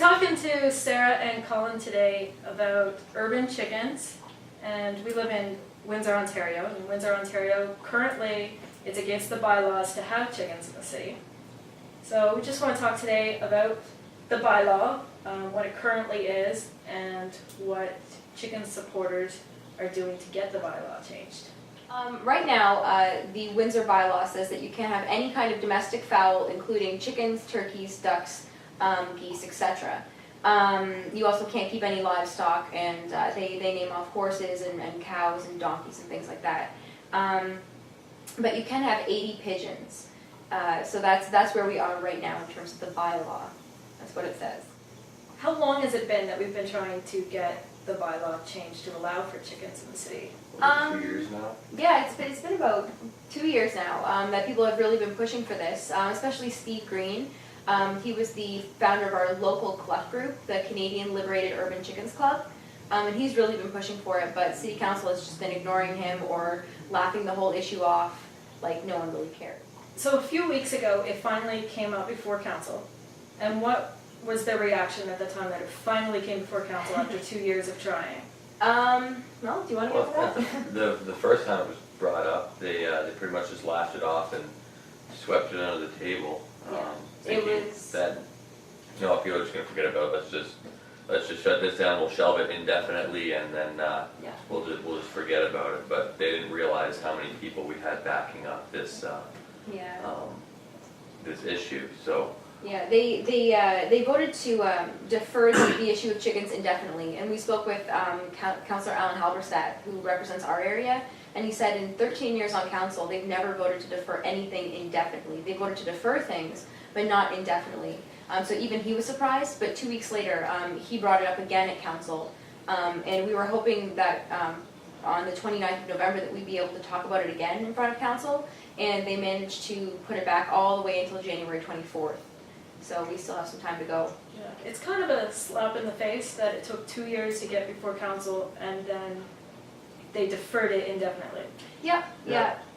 talking to Sarah and Colin today about urban chickens, and we live in Windsor, Ontario. In Windsor, Ontario, currently it's against the bylaws to have chickens in the city. So we just want to talk today about the bylaw, what it currently is, and what chicken supporters are doing to get the bylaw changed. Right now, the Windsor bylaw says that you can't have any kind of domestic fowl, including chickens, turkeys, ducks, geese, etc. You also can't keep any livestock, and they name off horses and cows and donkeys and things like that. But you can have 80 pigeons. So that's where we are right now in terms of the bylaw. That's what it says. How long has it been that we've been trying to get the bylaw changed to allow for chickens in the city? 2 years now? Yeah, it's been about 2 years now that people have really been pushing for this, especially Steve Green. He was the founder of our local club group, the Canadian Liberated Urban Chickens Club, and he's really been pushing for it, but City Council has just been ignoring him or laughing the whole issue off like no one really cared. So a few weeks ago, it finally came out before council. And what was their reaction at the time that it finally came before council after 2 years of trying? Well, do you want to go for that? The first time it was brought up, they pretty much just laughed it off and swept it under the table. It was that, no, people are just gonna forget about it. Let's just shut this down. We'll shelve it indefinitely, and then we'll just forget about it. But they didn't realize how many people we had backing up this this issue. So. Yeah, they voted to defer the issue of chickens indefinitely, and we spoke with Councillor Alan Halberstadt, who represents our area, and he said in 13 years on council, they've never voted to defer anything indefinitely. They voted to defer things, but not indefinitely. So even he was surprised, but 2 weeks later, he brought it up again at council, and we were hoping that on the 29th of November that we'd be able to talk about it again in front of council, and they managed to put it back all the way until January 24th. So we still have some time to go. Yeah. It's kind of a slap in the face that it took 2 years to get before council and then they deferred it indefinitely. Yeah.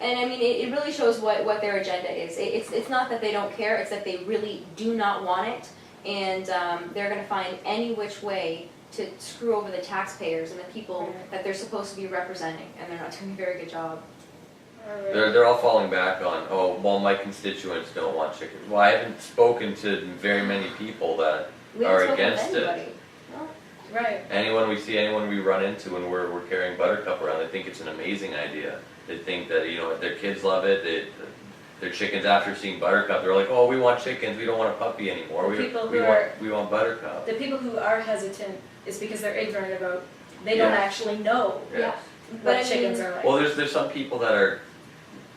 And I mean, it really shows what their agenda is. It's not that they don't care, it's that they really do not want it, and they're going to find any which way to screw over the taxpayers and the people that they're supposed to be representing, and they're not doing a very good job. They're all falling back on, oh, well, my constituents don't want chicken. Well, I haven't spoken to very many people that are against it. No. Right. Anyone we run into when we're carrying Buttercup around, they think it's an amazing idea. They think that, their kids love it. Their chickens, after seeing Buttercup, they're like, oh, we want chickens, we don't want a puppy anymore. We want Buttercup. The people who are hesitant is because they're ignorant about, they don't actually know what chickens are like. Well, there's some people that are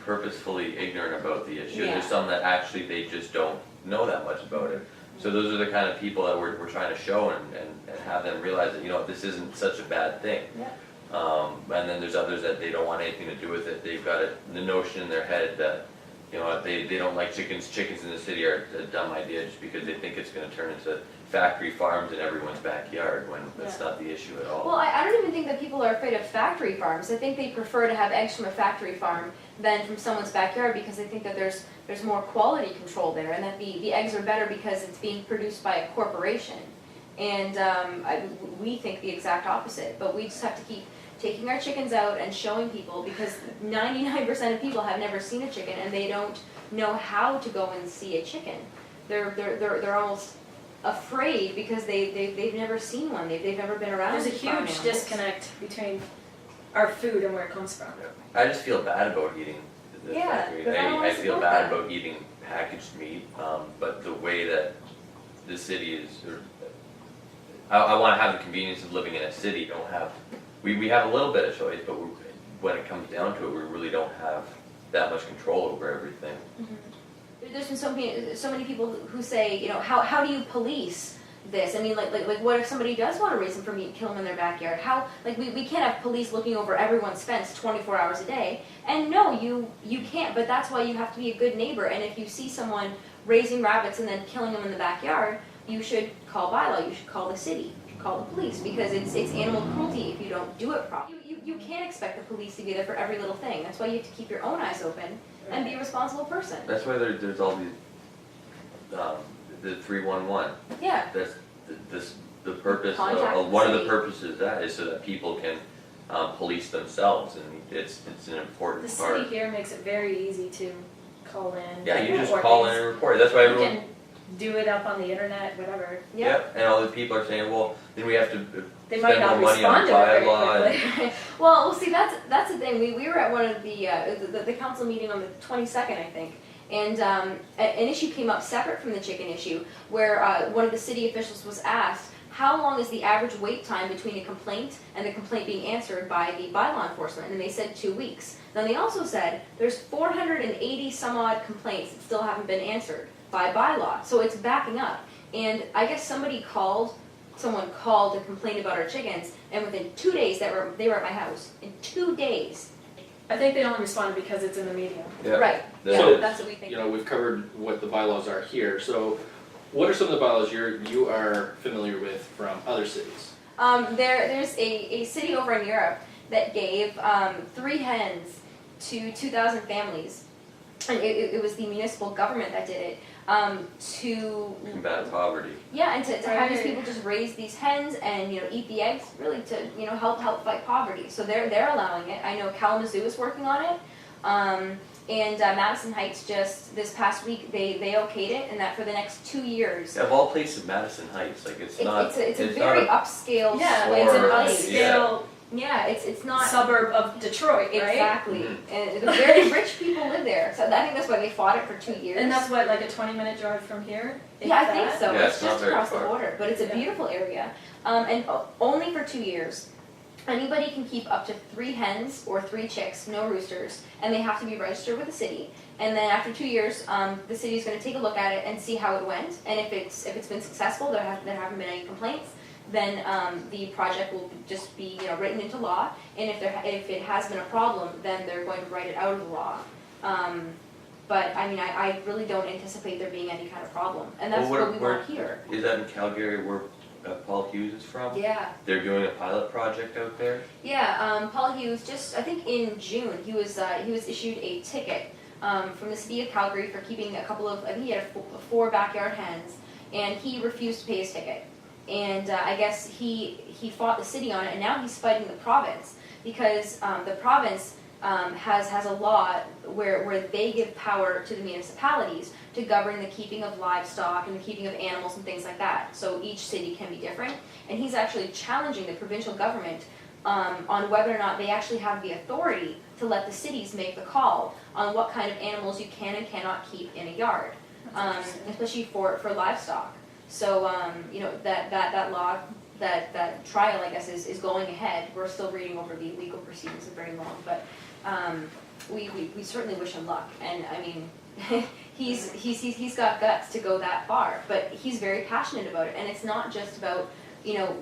purposefully ignorant about the issue. Yeah. There's some that actually they just don't know that much about it. So those are the kind of people that we're trying to show and have them realize that this isn't such a bad thing. Yeah. And then there's others that they don't want anything to do with it. They've got the notion in their head that they don't like chickens. Chickens in the city are a dumb idea just because they think it's going to turn into factory farms in everyone's backyard when that's not the issue at all. Well, I don't even think that people are afraid of factory farms. I think they prefer to have eggs from a factory farm than from someone's backyard because they think that there's more quality control there, and that the eggs are better because it's being produced by a corporation. And we think the exact opposite, but we just have to keep taking our chickens out and showing people, because 99% of people have never seen a chicken and they don't know how to go and see a chicken. They're almost afraid because they've never seen one. They've never been around. There's a huge disconnect between our food and where it comes from. I just feel bad about eating the factory. I feel bad about eating packaged meat, but the way that the city is, I want to have the convenience of living in a city. We have a little bit of choice, but when it comes down to it, we really don't have that much control over everything. Mm-hmm. There's been so many people who say, how do you police this? I mean, like what if somebody does want to raise them for meat, kill them in their backyard? How, we can't have police looking over everyone's fence 24 hours a day. And no, you can't, but that's why you have to be a good neighbor. And if you see someone raising rabbits and then killing them in the backyard, you should call bylaw, you should call the city, you should call the police, because it's animal cruelty if you don't do it properly. You can't expect the police to be there for every little thing. That's why you have to keep your own eyes open and be a responsible person. That's why there's all these, the 311. Yeah. the purpose, Contact the one of the city. purposes of that is so that people can police themselves, and it's an important The part. city here makes it very easy to call in. Yeah, you just report call in things. and report, that's why You everyone, can do it up on the internet, whatever. yep, and all the people are saying, well, then we have to They might spend not more money on respond to it very bylaw. and- quickly. Well, see, that's the thing. We were at one of the council meeting on the 22nd, I think, and an issue came up separate from the chicken issue, where one of the city officials was asked, how long is the average wait time between a complaint and the complaint being answered by the bylaw enforcement? And they said 2 weeks. Then they also said there's 480 some odd complaints that still haven't been answered by bylaw, so it's backing up. And I guess someone called to complain about our chickens, and within 2 days they were at my house. In 2 days. I think they only responded because it's in the media. Yeah, Right, that yeah, is. that's what we think. You know, we've covered what the bylaws are here, so what are some of the bylaws you are familiar with from other cities? There's a city over in Europe that gave 3 hens to 2,000 families, and it was the municipal government that did it, to Combat poverty. yeah, and to have these Right. people just raise these hens and eat the eggs, really to help fight poverty. So they're allowing it. I know Kalamazoo is working on it, and Madison Heights just this past week they okayed it, and that for the next 2 years. Yeah, of all places, Madison Heights, like it's not. It's a not very a- upscale. Yeah, Or- it's an place. upscale Yeah, it's not suburb of Detroit, right? exactly. Mhm. And the very rich people live there, so I think that's why they fought it for 2 years. And that's what, like a 20-minute drive from here? If yeah, I think that? so. Yeah, it's it's not just very across the far. border, but it's a Yeah. beautiful area, and only for 2 years. Anybody can keep up to 3 hens or 3 chicks, no roosters, and they have to be registered with the city. And then after 2 years, the city is going to take a look at it and see how it went. And if it's been successful, there haven't been any complaints, then the project will just be written into law. And if it has been a problem, then they're going to write it out of the law. But I mean, I really don't anticipate there being any kind of problem, and that's Well, what we want here. Is that in Calgary where Paul Hughes is from? Yeah. They're doing a pilot project out there? Yeah, Paul Hughes, I think in June, he was issued a ticket from the city of Calgary for keeping I think he had 4 backyard hens, and he refused to pay his ticket. And I guess he fought the city on it, and now he's fighting the province, because the province has a law where they give power to the municipalities to govern the keeping of livestock and the keeping of animals and things like that. So each city can be different, and he's actually challenging the provincial government on whether or not they actually have the authority to let the cities make the call on what kind of animals you can and cannot keep in a yard, especially for livestock. So that law, that trial, I guess, is going ahead. We're still reading over the legal proceedings, it's very long, but we certainly wish him luck. And I mean, he's got guts to go that far, but he's very passionate about it. And it's not just about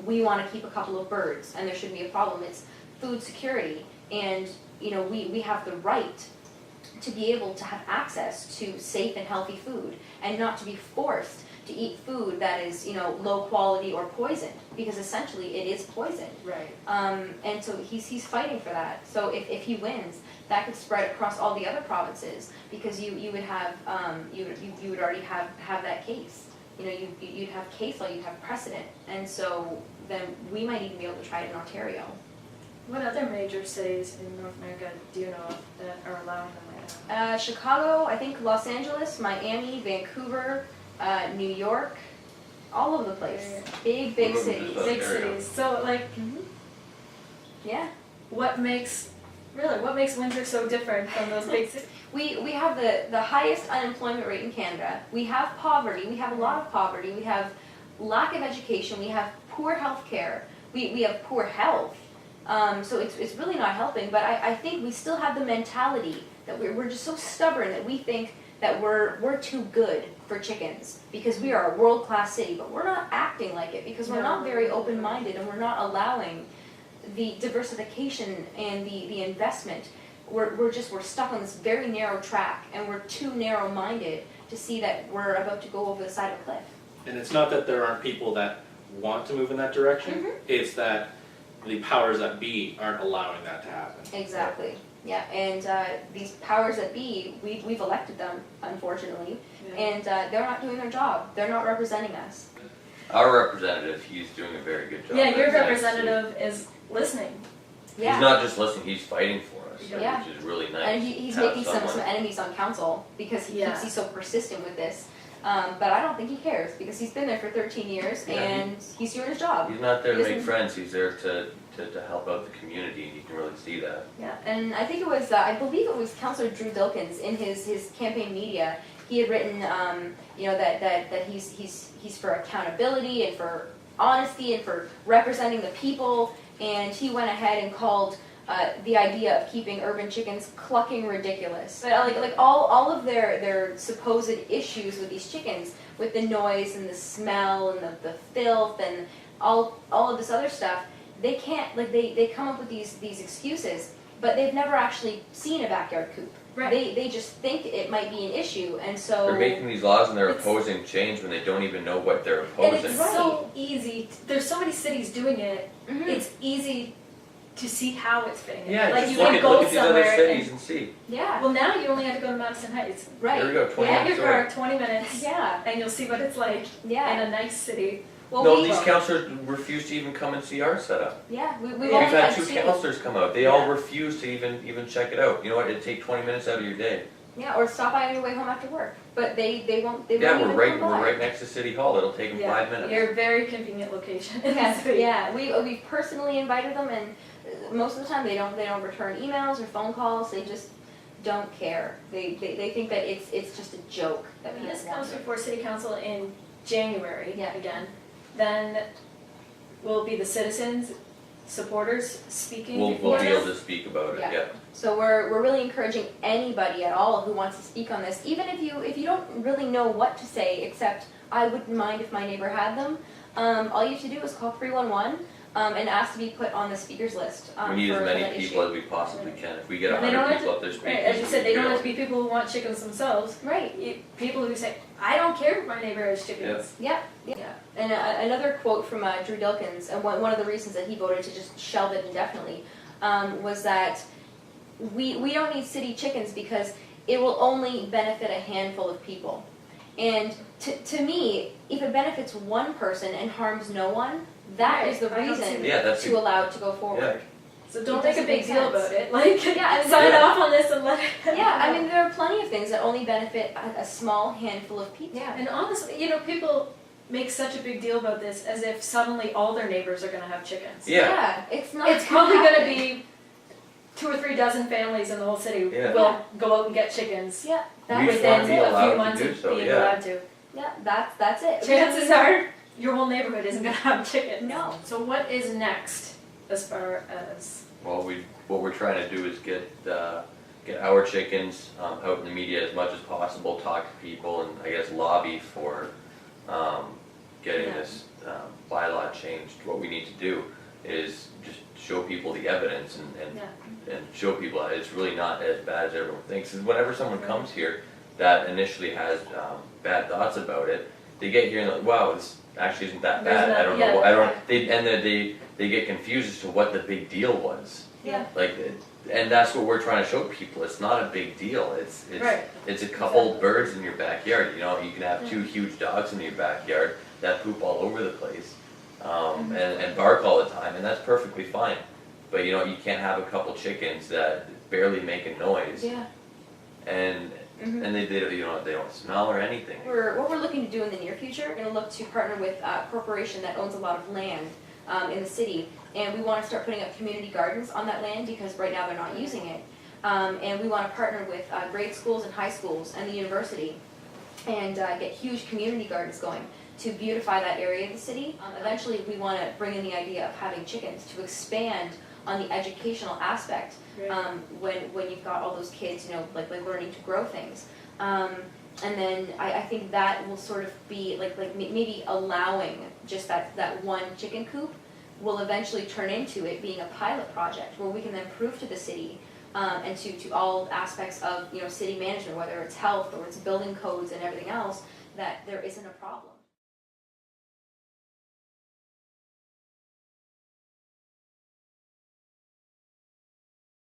we want to keep a couple of birds and there shouldn't be a problem. It's food security, and we have the right to be able to have access to safe and healthy food, and not to be forced to eat food that is low quality or poisoned, because essentially it is poisoned. Right. And so he's fighting for that. So if he wins, that could spread across all the other provinces, because you would have you would already have that case. You'd have case law, you'd have precedent, and so then we might even be able to try it in Ontario. What other major cities in North America do you know of that are allowing them right now? Chicago, I think Los Angeles, Miami, Vancouver, New York, all over the place. Big All over cities. the Big area. cities. So like, Yeah. what makes Windsor so different from those big cities? We have the highest unemployment rate in Canada. We have poverty. We have a lot of poverty. We have lack of education. We have poor health care. We have poor health. So it's really not helping. But I think we still have the mentality that we're just so stubborn that we think that we're too good for chickens because we are a world-class city. But we're not acting like it because we're not very open-minded, and we're not allowing the diversification and the investment. We're stuck on this very narrow track, and we're too narrow-minded to see that we're about to go over the side of a cliff. And it's not that there aren't people that want to move in that direction, it's that the powers that be aren't allowing that to happen. Exactly. Yeah, and these powers that be, we've elected them, unfortunately, and they're not doing their job. They're not representing us. our representative, he's doing a very good job. Yeah, your representing the city. representative is listening. Yeah. He's not just listening, he's fighting for us, Yeah. which is really nice. And he's to have making some someone- enemies on council because Yeah. he's so persistent with this. But I don't think he cares because he's been there for 13 years Yeah, and he's doing his job. He's not there to He make doesn't- friends, he's there to help out the community, and you can really see that. Yeah, and I think it was, I believe it was Councillor Drew Dilkins in his campaign media. He had written, that he's for accountability and for honesty and for representing the people. And he went ahead and called the idea of keeping urban chickens clucking ridiculous. But like all of their supposed issues with these chickens, with the noise and the smell and the filth and all of this other stuff, they can't, like they come up with these excuses, but they've never actually seen a backyard coop. Right. They just think it might be an issue, and so They're making these laws and they're It's- opposing change when they don't even know what they're And opposing. it's so easy, there's so many cities doing it, Mhm. it's easy to see how it's fitting in. Yeah, Like just you look can at go these other somewhere cities and see. yeah, well, now you only have to go to Madison Heights. right. Here we go, 20 Get minutes your away. car, 20 minutes, Yeah, and you'll see what it's like in yeah. a nice city. Well, No, we, these councillors refuse to even come and see our setup. yeah, we've We've only had had two two. councillors come out, they all Yeah. refuse to even check it out. You know what, it'd take 20 minutes out of your day. Yeah, or stop by on your way home after work, but they won't. They Yeah, won't we're even right, come by. we're right next to City Hall, it'll take them Yeah, 5 minutes. You're a very convenient location in the Yes, city. yeah, we personally invited them, and most of the time they don't return emails or phone calls. They just don't care. They think that it's just a joke that we When this want comes it. before city council in January, Yeah. again, then will be the citizens, supporters speaking We'll before be able this? to speak about it, Yeah. yeah. So we're really encouraging anybody at all who wants to speak on this, even if you don't really know what to say, except I wouldn't mind if my neighbor had them. All you have to do is call 311 and ask to be put on the speakers list. We need for as many that people issue. as we possibly can. If we get They don't 100 have people to- up there speaking. Right, as you said, they don't have to be. be people who want chickens themselves. Right. People who say, I don't care if my neighbor has chickens. Yeah. And another quote from Drew Dilkins, and one of the reasons that he voted to just shelve it indefinitely, was that we don't need city chickens because it will only benefit a handful of people. And to me, if it benefits one person and harms no one, that is the Right, I don't reason see Yeah, that's to allow it to go forward. So don't It make a doesn't big make deal sense. about it. Like, Yeah, and sign Yeah. off on this and let it. Yeah, I mean, there are plenty of things that only benefit a small handful of people. Yeah, and honestly, people make such a big deal about this as if suddenly all their neighbors are gonna have chickens. Yeah. It's not. It's probably gonna happening. be 2 or 3 dozen families in the whole city Yeah. will go out and get chickens Yeah, We that's want to within be a allowed few to months do of so, being yeah. allowed to. Yeah, that's it. Chances are your whole neighborhood isn't gonna have chickens. No. So what is next as far as? Well, what we're trying to do is get our chickens out in the media as much as possible, talk to people, and I guess lobby for getting Yeah. this bylaw changed. What we need to do is just show people the evidence and show people that it's really not as bad as everyone thinks. And whenever someone comes here that initially has bad thoughts about it, they get here and they're like, wow, this actually isn't that There's bad. not- I don't yeah, know. I don't. yeah. They get confused as to what the big deal was. Yeah. And that's what we're trying to show people. It's not a big deal. Right. It's a couple birds in your backyard. You know, you can have 2 huge dogs in your backyard that poop all over the place and bark all the time, and that's perfectly fine. But you can't have a couple chickens that barely make a noise, Yeah. and they don't smell or anything. What we're looking to do in the near future, we're going to look to partner with a corporation that owns a lot of land in the city, and we want to start putting up community gardens on that land because right now they're not using it. And we want to partner with grade schools and high schools and the university and get huge community gardens going to beautify that area of the city. Eventually, we want to bring in the idea of having chickens to expand on the educational aspect when you've got all those kids, like learning to grow things. And then I think that will sort of be like maybe allowing just that one chicken coop will eventually turn into it being a pilot project where we can then prove to the city and to all aspects of city management, whether it's health or it's building codes and everything else, that there isn't a problem.